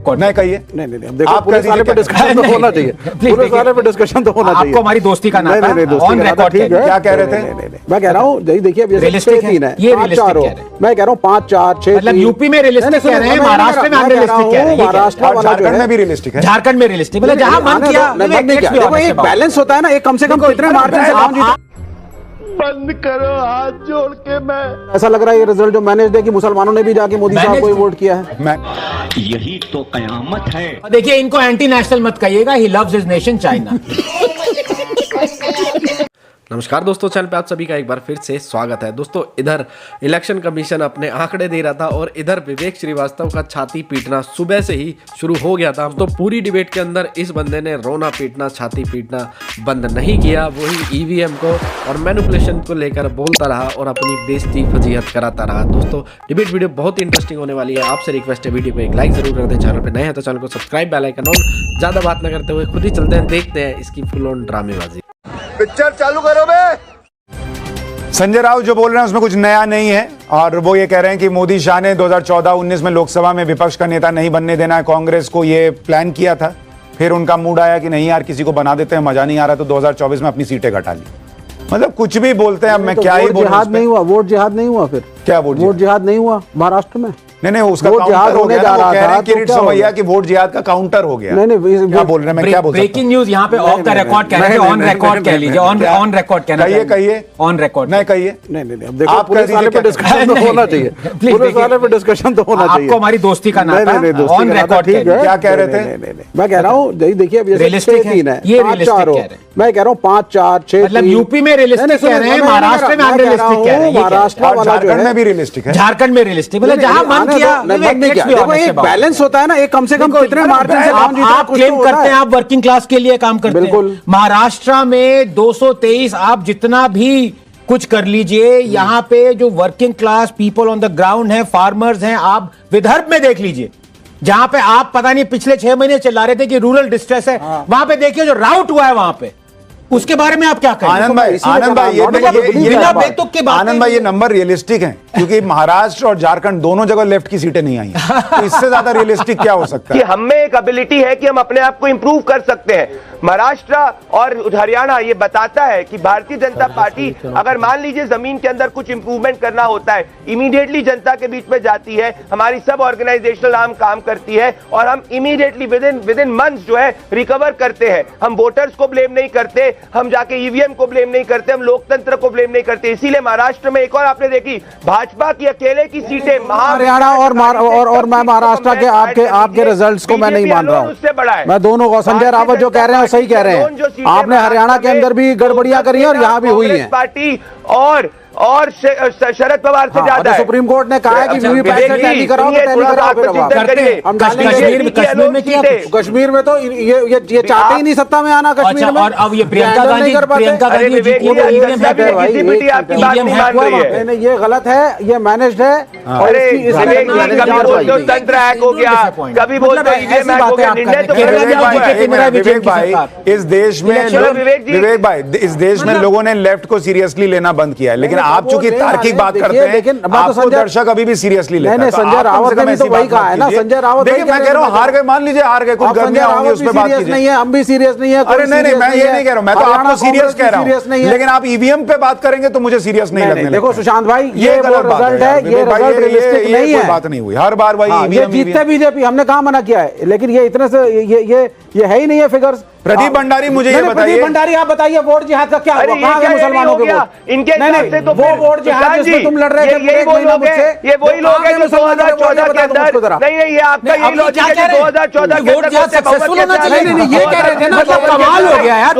नहीं कहिए। नहीं देखो, पुलिस वाले पे डिस्कशन तो होना चाहिए, पुलिस वाले पे डिस्कशन तो होना चाहिए। आपको हमारी दोस्ती का नाता है, ऑन रिकॉर्ड ठीक है। क्या कह रहे थे? मैं कह रहा हूँ देखिए, अब ये 6-3 है, 5-4 हो, मैं कह रहा हूँ 5-4 6, मतलब यूपी में रियलिस्टिक कह रहे हैं, महाराष्ट्र में अनरियलिस्टिक कह रहे हैं, महाराष्ट्र वाला झारखंड में भी रियलिस्टिक है, झारखंड में रियलिस्टिक, मतलब जहां मन किया। देखो एक बैलेंस होता है ना, एक कम से कम कितने मार्जिन से कौन जीता। बंद करो, हाथ जोड़ के मैं ऐसा लग रहा है ये रिजल्ट जो मैनेज है कि मुसलमानों ने भी जाके मोदी साहब को वोट किया है। मैं यही तो कयामत है। देखिए, इनको एंटी नेशनल मत कहिएगा, he loves his nation China. नमस्कार दोस्तों, चैनल पे आप सभी का एक बार फिर से स्वागत है। दोस्तों, इधर इलेक्शन कमीशन अपने आंकड़े दे रहा था और इधर विवेक श्रीवास्तव का छाती पीटना सुबह से ही शुरू हो गया था। तो पूरी डिबेट के अंदर इस बंदे ने रोना पीटना, छाती पीटना बंद नहीं किया। वही ईवीएम को और मैनिपुलेशन को लेकर बोलता रहा और अपनी बेइज्जती फजीहत कराता रहा। दोस्तों, डिबेट वीडियो बहुत ही इंटरेस्टिंग होने वाली है। आपसे रिक्वेस्ट है, वीडियो को एक लाइक जरूर कर दें। चैनल पर नए हैं तो चैनल को सब्सक्राइब, बेल आइकन ऑन। ज़्यादा बात न करते हुए खुद ही चलते हैं, देखते हैं इसकी फुल ऑन ड्रामेबाजी। पिक्चर चालू करो बे। संजय राउत जो बोल रहे हैं उसमें कुछ नया नहीं है और वो ये कह रहे हैं कि मोदी शाह ने 2014-19 में लोकसभा में विपक्ष का नेता नहीं बनने देना है कांग्रेस को, ये प्लान किया था। फिर उनका मूड आया कि नहीं यार, किसी को बना देते हैं, मजा नहीं आ रहा, तो 2024 में अपनी सीटें घटा ली। मतलब कुछ भी बोलते हैं। अब मैं क्या ही बोलूं। जिहाद नहीं हुआ, वोट जिहाद नहीं हुआ, फिर क्या वोट जिहाद नहीं हुआ महाराष्ट्र में। नहीं उसका काउंटर हो गया। वो कह रहे हैं किरीट सोमैया की वोट जिहाद का काउंटर हो गया। नहीं क्या बोल रहे हैं, मैं क्या बोल सकता हूं? ब्रेकिंग न्यूज यहाँ पे ऑफ द रिकॉर्ड कह रहे हैं, ऑन रिकॉर्ड कह लीजिए, ऑन रिकॉर्ड कहना चाहिए। कहिए ऑन रिकॉर्ड नहीं कहिए। नहीं अब देखो, पुलिस वाले पे डिस्कशन तो होना चाहिए, पुलिस वाले पे डिस्कशन तो होना चाहिए। आपको हमारी दोस्ती का नाता है, ऑन रिकॉर्ड। क्या कह रहे थे? मैं कह रहा हूँ देखिए, अब ये 6-3 है, ये 5-4 हो, मैं कह रहा हूँ 5-4 6, मतलब यूपी में रियलिस्टिक कह रहे हैं, महाराष्ट्र में अनरियलिस्टिक कह रहे हैं, महाराष्ट्र वाला झारखंड में भी रियलिस्टिक है, झारखंड में रियलिस्टिक, मतलब जहां मन किया। देखो एक बैलेंस होता है ना, एक कम से कम कितने मार्जिन से कौन जीता। आप क्लेम करते हैं आप वर्किंग क्लास के लिए काम करते हैं, बिल्कुल। महाराष्ट्र में 223, आप जितना भी कुछ कर लीजिए, यहाँ पे जो working class people on the ground है, फार्मर्स हैं, आप विदर्भ में देख लीजिए, जहां पे आप पता नहीं पिछले 6 महीने चिल्ला रहे थे कि रूरल डिस्ट्रेस है, वहां पे देखिए जो राउट हुआ है वहां पे, उसके बारे में आप क्या कहें? आनंद भाई ये नंबर रियलिस्टिक है क्योंकि महाराष्ट्र और झारखंड दोनों जगह लेफ्ट की सीटें नहीं आई हैं, तो इससे ज्यादा रियलिस्टिक क्या हो सकता है? कि हमें एक एबिलिटी है कि हम अपने आप को इंप्रूव कर सकते हैं। महाराष्ट्र और हरियाणा ये बताता है कि भारतीय जनता पार्टी अगर मान लीजिए जमीन के अंदर कुछ इंप्रूवमेंट करना होता है, इमीडिएटली जनता के बीच में जाती है, हमारी सब ऑर्गेनाइजेशनल आर्म काम करती है और हम इमीडिएटली विद इन मंथ्स जो है रिकवर करते हैं। हम वोटर्स को ब्लेम नहीं करते, हम जाके ईवीएम को ब्लेम नहीं करते, हम लोकतंत्र को ब्लेम नहीं करते। इसीलिए महाराष्ट्र में एक और आपने देखी, भाजपा की अकेले की सीटें हरियाणा और मैं महाराष्ट्र के आपके रिजल्ट्स को मैं नहीं मान रहा हूं, मैं दोनों को, संजय रावत जो कह रहे हैं सही कह रहे हैं। आपने हरियाणा के अंदर भी गड़बड़ियां करी है और यहां भी हुई है। पार्टी और शरद पवार से ज्यादा है। सुप्रीम कोर्ट ने कहा है कि वीवीपैट से टैली कराओ तो टैली कराओ, फिर हम कश्मीर में क्या? कश्मीर में तो ये चाहते ही नहीं सत्ता में आना कश्मीर में। और अब ये प्रियंका गांधी ये गलत है, ये मैनेज्ड है। तंत्र हैक हो गया, कभी बोलते ईवीएम हैक हो गया। विवेक भाई, इस देश में लोगों ने लेफ्ट को सीरियसली लेना बंद किया है, लेकिन आप चूंकि तार्किक बात करते हैं, लेकिन आपको दर्शक अभी भी सीरियसली लेता है। नहीं, संजय रावत ने भी तो वही कहा है ना, संजय रावत। देखिए मैं कह रहा हूं हार गए, मान लीजिए हार गए, कुछ गर्मियां होंगी उस पे बात कीजिए। नहीं है, हम भी सीरियस नहीं है। अरे नहीं मैं ये नहीं कह रहा हूं, मैं तो आपको सीरियस कह रहा हूं, लेकिन आप ईवीएम पे बात करेंगे तो मुझे सीरियस नहीं लगने लगता। देखो सुशांत भाई, ये रिजल्ट है, ये रिजल्ट रियलिस्टिक नहीं है, बात नहीं हुई, हर बार वही ईवीएम जीतते बीजेपी, हमने कहां मना किया है, लेकिन ये इतने से ये है ही नहीं है फिगर्स। प्रदीप भंडारी मुझे ये बताइए, प्रदीप भंडारी आप बताइए, वोट जिहाद का क्या हुआ? कहां गए मुसलमानों के वोट? इनके हिसाब से तो वो वोट जिहाद जिसमें तुम लड़ रहे थे, ये वही लोग हैं जो 2014 के अंदर, नहीं ये आपका यही लॉजिक है कि 2014 के अंदर सक्सेसफुल होना चाहिए। नहीं ये कह रहे थे ना, मतलब कमाल हो गया यार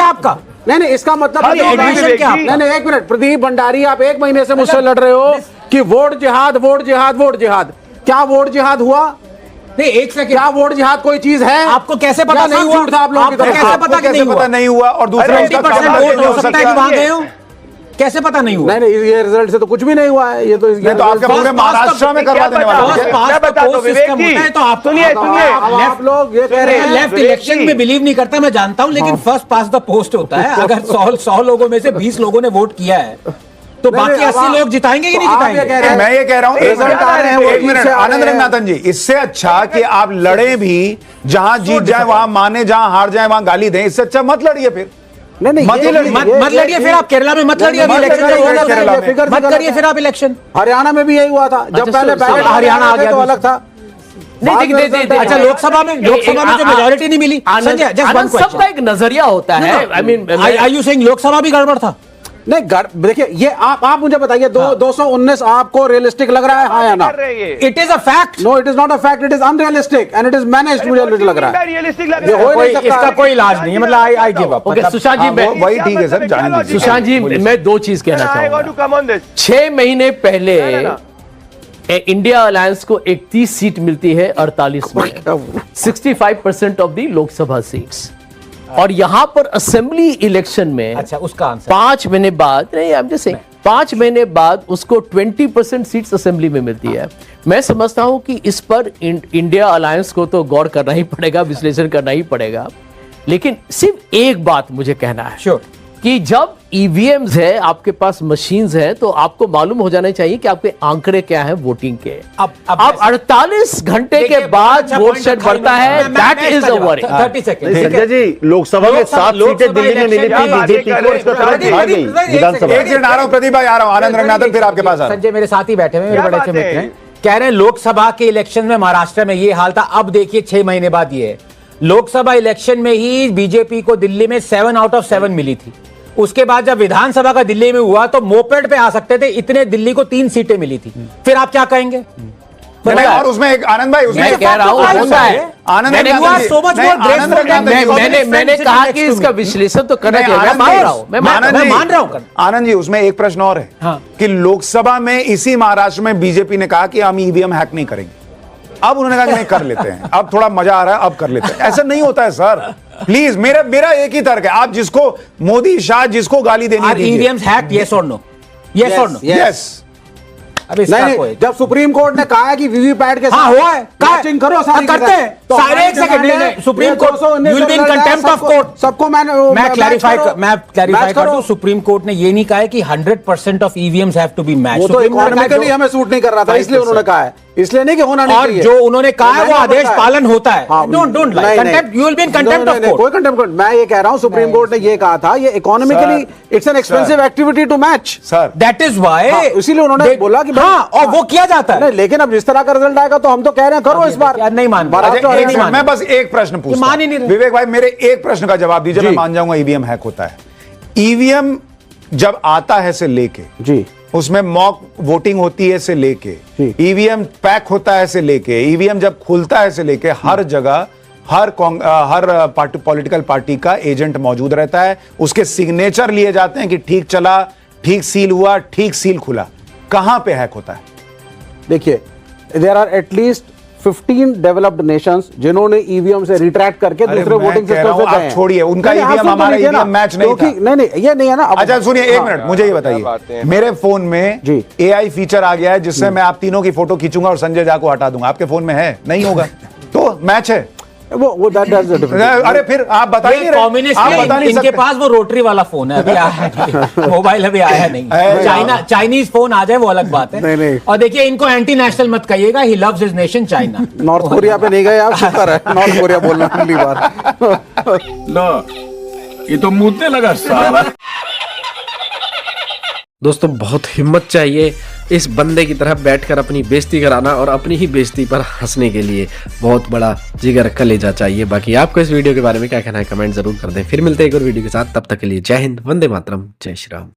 आपका। नहीं इसका मतलब नहीं, एक मिनट, प्रदीप भंडारी आप 1 महीने से मुझसे लड़ रहे हो कि वोट जिहाद वोट जिहाद वोट जिहाद। क्या वोट जिहाद हुआ? नहीं, एक सेकंड, क्या वोट जिहाद कोई चीज है? आपको कैसे पता नहीं हुआ? था आप लोगों की तरफ से? कैसे पता नहीं हुआ? और दूसरा 20% वोट हो सकता है कि वहां गए हो, कैसे पता नहीं हुआ? नहीं ये रिजल्ट से तो कुछ भी नहीं हुआ है। ये तो आपके पूरे महाराष्ट्र में करवा देने वाला है। तो आप सुनिए, आप लोग ये कह रहे हैं लेफ्ट इलेक्शन में बिलीव नहीं करता, मैं जानता हूं, लेकिन फर्स्ट पास द पोस्ट होता है। अगर 100 लोगों में से 20 लोगों ने वोट किया है तो बाकी 80 लोग जिताएंगे कि नहीं आप ये जिताएंगे? कह रहे हैं- मैं ये कह रहा हूं, एक रिजल्ट आ रहे हैं, वो एक मिनट से आ आनंद रहे हैं। रंगनाथन जी, इससे अच्छा कि आप लड़े भी, जहां जीत जाए वहां माने, जहां हार जाए वहां गाली दें, इससे अच्छा मत लड़िए फिर। नहीं मत ही लड़िए। मत लड़िए फिर आप केरला में मत लड़िए, अभी मत इलेक्शन लड़िए जब होगा केरला फिर- में। फिगर मत से करिए गलत फिर आप इलेक्शन। हरियाणा में भी यही हुआ था, जब अच्छा, पहले सो- हरियाणा आ गया तो अभी। अलग था। नहीं, बाद में देखिए, रिजल्ट अच्छा, आया। लोकसभा में जो मेजोरिटी नहीं मिली, संजय जस्ट वन आनंद, सबका एक नजरिया होता है। I mean, are you saying Lok Sabha भी गड़बड़ था? नहीं देखिए, ये आप मुझे बताइए, 219 आपको रियलिस्टिक लग रहा है, हाँ या ना? कर रहे हैं it is a fact. No, it is not a fact, it is unrealistic and it is managed, मुझे लग रहा है। रियलिस्टिक लग ये रहा हो है। ही नहीं सकता। इसका कोई इलाज नहीं है, मतलब I give up. Okay Sushant ji, मैं वही ठीक है सर, जाने दीजिए। सुशांत जी, मैं दो चीज कहना I got to चाहूंगा। come on this. 6 महीने पहले ना। इंडिया अलायंस को 31 सीट मिलती है 48 में, 65% ऑफ दी लोकसभा सीट्स, और यहां पर असेंबली इलेक्शन में अच्छा, उसका आंसर 5 महीने बाद, नहीं आई एम जस्ट सेइंग, 5 महीने बाद उसको 20% सीट्स असेंबली में मिलती है। मैं समझता हूं कि इस पर इंडिया अलायंस को तो गौर करना ही पड़ेगा, विश्लेषण करना ही पड़ेगा। लेकिन सिर्फ एक बात मुझे कहना है श्योर कि जब ईवीएम्स है, आपके पास मशीन्स है, तो आपको मालूम हो जाना चाहिए कि आपके आंकड़े क्या हैं वोटिंग के। अब 48 घंटे के बाद वोट शेट बढ़ता है, that is a worry. 30 second. Sanjay ji, Lok Sabha में 7 सीटें दिल्ली में मिली थी बीजेपी को, उसका तुरंत हार गई विधानसभा। एक सेकंड आ रहा हूं प्रदीप भाई, आ रहा हूं, आनंद रंगनाथन फिर आपके पास आ रहा हूं। संजय मेरे साथ ही बैठे हुए, मेरे क्या बड़े अच्छे बात है? मित्र हैं, कह रहे हैं लोकसभा के इलेक्शन में महाराष्ट्र में ये हाल था, अब देखिए 6 महीने बाद ये है। लोकसभा इलेक्शन में ही बीजेपी को दिल्ली में 7 आउट ऑफ 7 मिली थी। उसके बाद जब विधानसभा का दिल्ली में हुआ तो मोपेड पे आ सकते थे, इतने दिल्ली को 3 सीटें मिली थी। फिर आप क्या कहेंगे? नहीं, और उसमें एक आनंद भाई, उसमें मैं कह रहा हूं होता है। आनंद मैंने रंगनाथन जी, so much नहीं, more आनंद graceful रंगनाथन than जी, मैं- मैंने कहा कि इसका विश्लेषण तो करना नहीं, चाहिए। मैं आनंद मान जी, रहा हूं, मैं मान आनंद रहा जी, हूं। मान रहा हूं। आनंद जी, उसमें एक प्रश्न और है हाँ। कि लोकसभा में इसी महाराष्ट्र में बीजेपी ने कहा कि हम ईवीएम हैक नहीं करेंगे। अब उन्होंने कहा कि नहीं कर लेते हैं, अब थोड़ा मजा आ रहा है, अब कर लेते हैं। ऐसा नहीं होता है सर, प्लीज। मेरा एक ही तर्क है, आप जिसको मोदी शाह जिसको गाली देनी आर ईवीएम्स हैक्ड, यस और नो? यस और नो? यस। अब इसका नहीं, कोई जब सुप्रीम कोर्ट ने कहा है कि वीवीपैट के हाँ हुआ है, मैचिंग करो, सारी करते हैं तो सारे। एक हमारी सेकंड, डिमांड है, सुप्रीम ये court 219 you will be in result आया, कंटेम्प्ट ऑफ कोर्ट। सबको मैं क्लैरिफाई मैच कर करो। दूं, सुप्रीम कोर्ट ने ये नहीं कहा है कि 100% of EVMs have to be match. वो तो इकोनॉमिकली हमें सूट नहीं कर रहा था, इसलिए उन्होंने कहा है, इसलिए नहीं कि होना नहीं और चाहिए। जो उन्होंने कहा है वो मैंने आदेश बताया। पालन होता है। हाँ, don't like contempt, you will be in contempt of कोई कोर्ट। कंटेम्प्ट, मैं ये कह रहा हूं सुप्रीम कोर्ट ने ये कहा था, ये economically it's an expensive activity to match. Sir that is why, हाँ, इसीलिए उन्होंने बोला कि भाई- हाँ, और वो किया जाता है। नहीं, लेकिन अब जिस तरह का रिजल्ट आएगा तो हम तो कह रहे हैं करो इस बार। यार नहीं मान रहे। महाराष्ट्र अच्छा, और एक हरियाणा मिनट, मैं बस एक प्रश्न पूछता मान ही नहीं हूं। रहे। विवेक भाई, मेरे एक प्रश्न का जवाब दीजिए, जी। मैं मान जाऊंगा ईवीएम हैक होता है। ईवीएम जब आता है से लेके, जी, उसमें मॉक वोटिंग होती है से लेके, जी। ईवीएम पैक होता है से लेके, ईवीएम जब खुलता है से लेके, हर जगह हर पॉलिटिकल पार्टी का एजेंट मौजूद रहता है, उसके सिग्नेचर लिए जाते हैं कि ठीक चला, ठीक सील हुआ, ठीक सील खुला। कहां पे हैक होता है? देखिए, there are at least 15 developed nations जिन्होंने ईवीएम से रिट्रैक्ट करके अरे दूसरे मैं वोटिंग कह रहा सिस्टम हूं, से आप गए हैं। छोड़िए, उनका नहीं, आप EVM सुन तो हमारा लीजिए ना, EVM मैच नहीं क्योंकि- था। नहीं, ये नहीं है ना। अब- अच्छा सुनिए, एक हाँ। मिनट, मुझे ये बातें बताइए, हैं। मेरे फोन में जी। एआई फीचर आ गया है जिससे मैं आप तीनों की फोटो खींचूंगा और संजय झा को हटा दूंगा। आपके फोन में है? नहीं होगा। तो मैच है। वो दैट्स द डिफरेंस। अरे फिर आप बता ही नहीं रहे। कम्युनिस्ट आप बता नहीं इनके सकते। पास वो रोटरी वाला फोन है, अभी आया नहीं, मोबाइल अभी आया नहीं। है, चाइनीज फोन आ जाए वो अलग बात है। नहीं। और देखिए, इनको एंटी नेशनल मत कहिएगा, he loves his nation China. North Korea पे नहीं गए आप, शुक्र है नॉर्थ कोरिया बोलना पहली बार। लो ये तो मुद्दे लगा साला। दोस्तों बहुत हिम्मत चाहिए इस बंदे की तरह बैठकर अपनी बेइज्जती कराना और अपनी ही बेइज्जती पर हंसने के लिए बहुत बड़ा जिगर कलेजा चाहिए। बाकी आपको इस वीडियो के बारे में क्या कहना है कमेंट जरूर कर दें। फिर मिलते हैं एक और वीडियो के साथ, तब तक के लिए जय हिंद, वंदे मातरम, जय श्री राम।